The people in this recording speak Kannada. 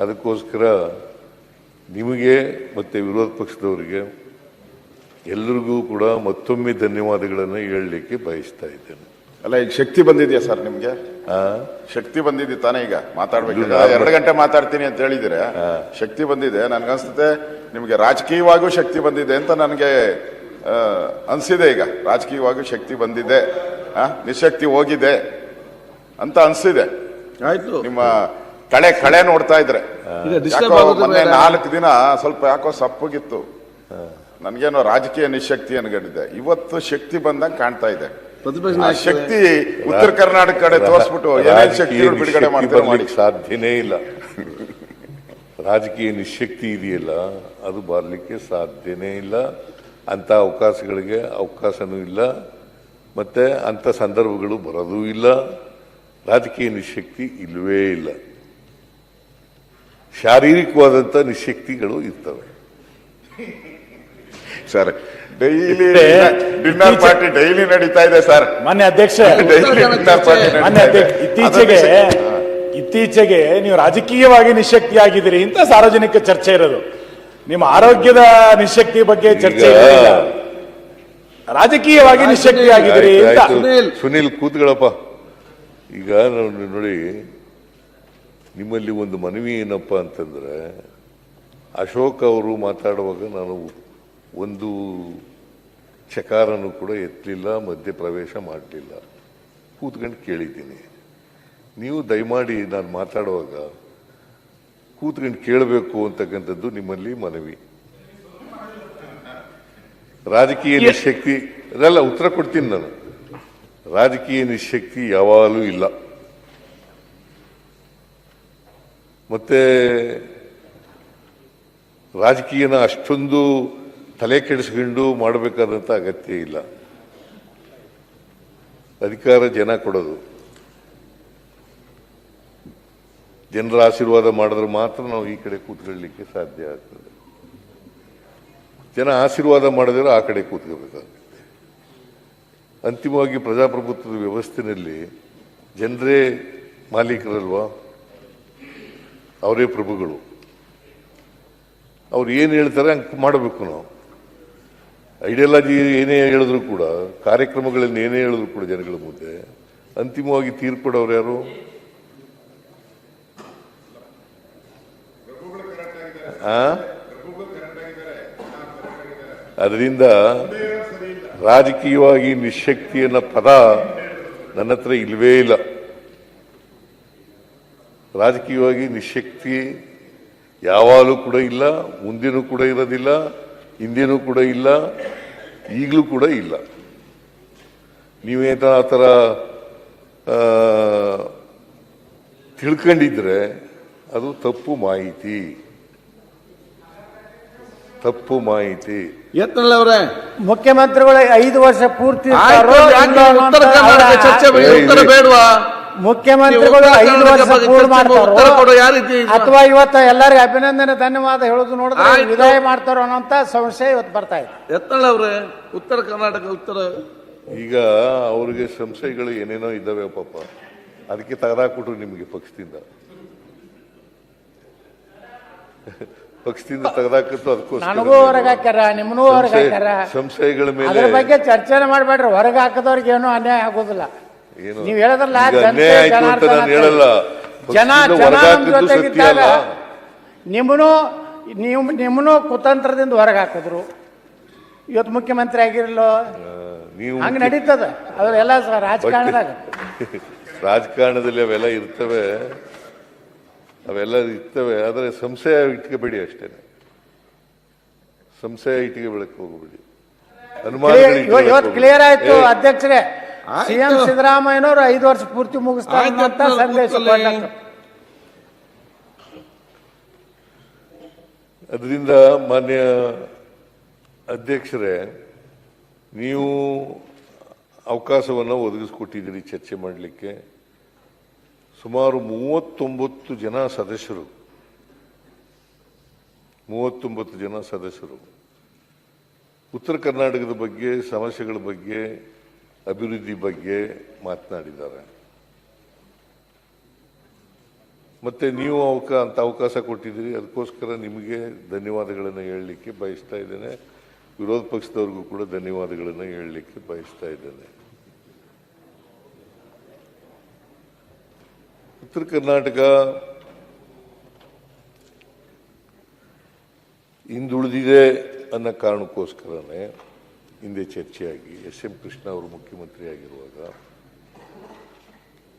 ಅದಕ್ಕೋಸ್ಕರ ನಿಮಗೆ ಮತ್ತು ವಿರೋಧ ಪಕ್ಷದವರಿಗೆ ಎಲ್ಲರಿಗೂ ಕೂಡ ಮತ್ತೊಮ್ಮೆ ಧನ್ಯವಾದಗಳನ್ನು ಹೇಳಲಿಕ್ಕೆ ಬಯಸ್ತಾ ಇದ್ದೇನೆ. ಅಲ್ಲ, ಈಗ ಶಕ್ತಿ ಬಂದಿದೆಯಾ ಸರ್ ನಿಮ್ಗೆ? ಶಕ್ತಿ ಬಂದಿದೆ ತಾನೇ? ಈಗ ಮಾತಾಡ್ಬೇಕು, 2 ಗಂಟೆ ಮಾತಾಡ್ತೀನಿ ಅಂತ ಹೇಳಿದ್ರೆ ಶಕ್ತಿ ಬಂದಿದೆ. ನನ್ಗನ್ಸುತ್ತೆ ನಿಮ್ಗೆ ರಾಜಕೀಯವಾಗೂ ಶಕ್ತಿ ಬಂದಿದೆ ಅಂತ ನನಗೆ ಅನ್ಸಿದೆ. ಈಗ ರಾಜಕೀಯವಾಗೂ ಶಕ್ತಿ ಬಂದಿದೆ, ನಿಶಕ್ತಿ ಹೋಗಿದೆ ಅಂತ ಅನ್ಸಿದೆ. ಆಯ್ತು, ನಿಮ್ಮ ಕಳೆ ನೋಡ್ತಾ ಇದ್ರೆ. ಮೊನ್ನೆ 4 ದಿನ ಸ್ವಲ್ಪ ಯಾಕೋ ಸಪ್ಪಗಿತ್ತು, ನನ್ಗೇನೋ ರಾಜಕೀಯ ನಿಶಕ್ತಿ ಅನ್ಕೊಂಡಿದ್ದೆ. ಇವತ್ತು ಶಕ್ತಿ ಬಂದಂಗೆ ಕಾಣ್ತಾ ಇದೆ. ಶಕ್ತಿ ಉತ್ತರ ಕರ್ನಾಟಕ ಕಡೆ ತೋರಿಸ್ಬಿಟ್ಟು ಏನೇನು ಶಕ್ತಿ ಬಿಡುಗಡೆ ಮಾಡಿ ಸಾಧ್ಯನೇ ಇಲ್ಲ. ರಾಜಕೀಯ ನಿಶಕ್ತಿ ಇದೆಯಲ್ಲ, ಅದು ಬರಲಿಕ್ಕೆ ಸಾಧ್ಯನೇ ಇಲ್ಲ. ಅಂತ ಅವಕಾಶಗಳಿಗೆ ಅವಕಾಶನೂ ಇಲ್ಲ, ಮತ್ತೆ ಅಂಥ ಸಂದರ್ಭಗಳು ಬರೋದೂ ಇಲ್ಲ. ರಾಜಕೀಯ ನಿಶಕ್ತಿ ಇಲ್ಲವೇ ಇಲ್ಲ. ಶಾರೀರಿಕವಾದಂಥ ನಿಶಕ್ತಿಗಳು ಇರ್ತವೆ sir. Daily dinner party daily ನಡೀತಾ ಇದೆ ಸರ್. ಮಾನ್ಯ ಅಧ್ಯಕ್ಷ, ಇತ್ತೀಚೆಗೆ ನೀವು ರಾಜಕೀಯವಾಗಿ ನಿಶಕ್ತಿಯಾಗಿದ್ದೀರಿ ಅಂತ ಸಾರ್ವಜನಿಕ ಚರ್ಚೆ ಇರೋದು. ನಿಮ್ಮ ಆರೋಗ್ಯದ ನಿಶಕ್ತಿ ಬಗ್ಗೆ ಚರ್ಚೆ ಇಲ್ಲ, ರಾಜಕೀಯವಾಗಿ ನಿಶಕ್ತಿಯಾಗಿದ್ದೀರಿ ಅಂತ. ಸುನೀಲ್ ಕೂತ್ಗಳಪ್ಪ. ಈಗ ನೋಡಿ, ನಿಮ್ಮಲ್ಲಿ ಒಂದು ಮನವಿ ಏನಪ್ಪ ಅಂತಂದ್ರೆ, ಅಶೋಕ್ ಅವರು ಮಾತಾಡುವಾಗ ನಾನು ಒಂದು ಚಕಾರನು ಕೂಡ ಎತ್ತಲಿಲ್ಲ, ಮಧ್ಯೆ ಪ್ರವೇಶ ಮಾಡಲಿಲ್ಲ, ಕೂತ್ಕೊಂಡು ಕೇಳಿದ್ದೀನಿ. ನೀವು ದಯಮಾಡಿ ನಾನು ಮಾತಾಡುವಾಗ ಕೂತ್ಕೊಂಡು ಕೇಳಬೇಕು ಅಂತಕ್ಕಂಥದ್ದು ನಿಮ್ಮಲ್ಲಿ ಮನವಿ. ರಾಜಕೀಯ ನಿಶಕ್ತಿ ಅದೆಲ್ಲ ಉತ್ತರ ಕೊಡ್ತೀನಿ ನಾನು. ರಾಜಕೀಯ ನಿಶಕ್ತಿ ಯಾವಾಗಲೂ ಇಲ್ಲ. ಮತ್ತೆ ರಾಜಕೀಯನ ಅಷ್ಟೊಂದು ತಲೆ ಕೆಡಿಸ್ಕೊಂಡು ಮಾಡಬೇಕಾದಂಥ ಅಗತ್ಯ ಇಲ್ಲ. ಅಧಿಕಾರ ಜನ ಕೊಡೋದು, ಜನರ ಆಶೀರ್ವಾದ ಮಾಡಿದ್ರೆ ಮಾತ್ರ ನಾವು ಈ ಕಡೆ ಕೂತ್ಕೊಳ್ಳಲಿಕ್ಕೆ ಸಾಧ್ಯ ಆಗ್ತದೆ. ಜನ ಆಶೀರ್ವಾದ ಮಾಡಿದ್ರೆ ಆ ಕಡೆ ಕೂತ್ಕೋಬೇಕಾಗುತ್ತೆ. ಅಂತಿಮವಾಗಿ ಪ್ರಜಾಪ್ರಭುತ್ವದ ವ್ಯವಸ್ಥೆಯಲ್ಲಿ ಜನರೇ ಮಾಲೀಕರಲ್ವಾ, ಅವರೇ ಪ್ರಭುಗಳು. ಅವ್ರು ಏನು ಹೇಳ್ತಾರೆ ಹಂಗೆ ಮಾಡಬೇಕು. ನಾವು ಐಡಿಯಾಲಜಿ ಏನೇ ಹೇಳಿದ್ರು ಕೂಡ, ಕಾರ್ಯಕ್ರಮಗಳನ್ನು ಏನೇ ಹೇಳಿದ್ರು ಕೂಡ ಜನಗಳ ಮುಂದೆ ಅಂತಿಮವಾಗಿ ತೀರ್ಪಡೋರು ಯಾರು? ಅದರಿಂದ ರಾಜಕೀಯವಾಗಿ ನಿಶಕ್ತಿ ಅನ್ನೋ ಪದ ನನ್ನ ಹತ್ರ ಇಲ್ವೇ ಇಲ್ಲ. ರಾಜಕೀಯವಾಗಿ ನಿಶಕ್ತಿ ಯಾವಾಗಲೂ ಕೂಡ ಇಲ್ಲ, ಮುಂದೇನೂ ಕೂಡ ಇರೋದಿಲ್ಲ, ಹಿಂದೇನೂ ಕೂಡ ಇಲ್ಲ, ಈಗಲೂ ಕೂಡ ಇಲ್ಲ. ನೀವೇನ ಆ ಥರ ತಿಳ್ಕೊಂಡಿದ್ರೆ ಅದು ತಪ್ಪು ಮಾಹಿತಿ. ಯತ್ನಾಳ್ ಅವರೇ, ಮುಖ್ಯಮಂತ್ರಿಗಳು 5 ವರ್ಷ ಪೂರ್ತಿ ಬೇಡವಾ? ಮುಖ್ಯಮಂತ್ರಿಗಳು 5 ವರ್ಷ ಪೂರ್ಣ ಮಾಡ್ತಾರೋ ಅಥವಾ ಇವತ್ತು ಎಲ್ಲರಿಗೂ ಅಭಿನಂದನೆ ಧನ್ಯವಾದ ಹೇಳೋದು ನೋಡಿದ್ರೆ ವಿದಾಯ ಮಾಡ್ತಾರೋ ಅನ್ನೋಂತ ಸಂಶಯ ಇವತ್ತು ಬರ್ತಾ ಇದೆ. ಯತ್ನಾಳ್ ಅವರೇ, ಉತ್ತರ ಕರ್ನಾಟಕ ಈಗ ಅವ್ರಿಗೆ ಸಂಶಯಗಳು ಏನೇನೋ ಇದ್ದಾವೆ ಪಾಪ, ಅದಕ್ಕೆ ತೆಗೆದಾಕ್ಬಿಟ್ರು ನಿಮಗೆ ಪಕ್ಷದಿಂದ ತೆಗೆದಾಕತ್ತು. ಅದಕ್ಕೋಸ್ಕರ ನನಗೂ ಹೊರಗೆ ಹಾಕ್ಯಾರ, ನಿಮ್ಮನ್ನೂ ಹೊರಗೆ ಹಾಕ್ಯಾರ. ಸಂಶಯಗಳ ಮೇಲೆ ಅದ್ರ ಬಗ್ಗೆ ಚರ್ಚೆನೆ ಮಾಡ್ಬೇಡ್ರಿ. ಹೊರಗೆ ಹಾಕದವ್ರಿಗೆ ಏನೂ ಅನ್ಯಾಯ ಆಗೋದಿಲ್ಲ. ನೀವು ಹೇಳದ್ರಲ್ಲ, ಜನ ನಮ್ಮ ಜೊತೆಗಿದ್ದಾಗ ನಿಮ್ಮನ್ನು ಕುತಂತ್ರದಿಂದ ಹೊರಗೆ ಹಾಕಿದ್ರು. ಇವತ್ತು ಮುಖ್ಯಮಂತ್ರಿ ಆಗಿರಲ್ಲೋ, ಹಂಗ ನಡೀತದ. ಅವೆಲ್ಲ ರಾಜಕಾರಣದಲ್ಲಿ ಅವೆಲ್ಲ ಇರ್ತವೆ, ಆದರೆ ಸಂಶಯ ಇಟ್ಕೋಬೇಡಿ ಅಷ್ಟೇ. ಸಂಶಯ ಇಟ್ಕೋಬೇಡಕ್ಕೆ ಹೋಗಬೇಡಿ. ಇವತ್ತು ಕ್ಲಿಯರ್ ಆಯ್ತು ಅಧ್ಯಕ್ಷರೇ. ಸಿಎಂ ಸಿದ್ದರಾಮಯ್ಯನವರು 5 ವರ್ಷ ಪೂರ್ತಿ ಮುಗಿಸ್ತಾರೆ ಅಂತ ಸಂದೇಶ. ಅದರಿಂದ ಮಾನ್ಯ ಅಧ್ಯಕ್ಷರೇ, ನೀವು ಅವಕಾಶವನ್ನು ಒದಗಿಸ್ಕೊಟ್ಟಿದ್ದೀರಿ ಚರ್ಚೆ ಮಾಡಲಿಕ್ಕೆ. ಸುಮಾರು 39 ಜನ ಸದಸ್ಯರು, 39 ಜನ ಸದಸ್ಯರು ಉತ್ತರ ಕರ್ನಾಟಕದ ಬಗ್ಗೆ, ಸಮಸ್ಯೆಗಳ ಬಗ್ಗೆ, ಅಭಿವೃದ್ಧಿ ಬಗ್ಗೆ ಮಾತನಾಡಿದ್ದಾರೆ. ಮತ್ತೆ ನೀವು ಅಂತ ಅವಕಾಶ ಕೊಟ್ಟಿದ್ದೀರಿ, ಅದಕ್ಕೋಸ್ಕರ ನಿಮಗೆ ಧನ್ಯವಾದಗಳನ್ನು ಹೇಳಲಿಕ್ಕೆ ಬಯಸ್ತಾ ಇದ್ದೇನೆ. ವಿರೋಧ ಪಕ್ಷದವ್ರಿಗೂ ಕೂಡ ಧನ್ಯವಾದಗಳನ್ನು ಹೇಳಲಿಕ್ಕೆ ಬಯಸ್ತಾ ಇದ್ದೇನೆ. ಉತ್ತರ ಕರ್ನಾಟಕ ಹಿಂದುಳಿದಿದೆ ಅನ್ನೋ ಕಾರಣಕ್ಕೋಸ್ಕರನೇ ಹಿಂದೆ ಚರ್ಚೆಯಾಗಿ ಎಸ್ ಎಂ ಕೃಷ್ಣ ಅವರು ಮುಖ್ಯಮಂತ್ರಿ ಆಗಿರುವಾಗ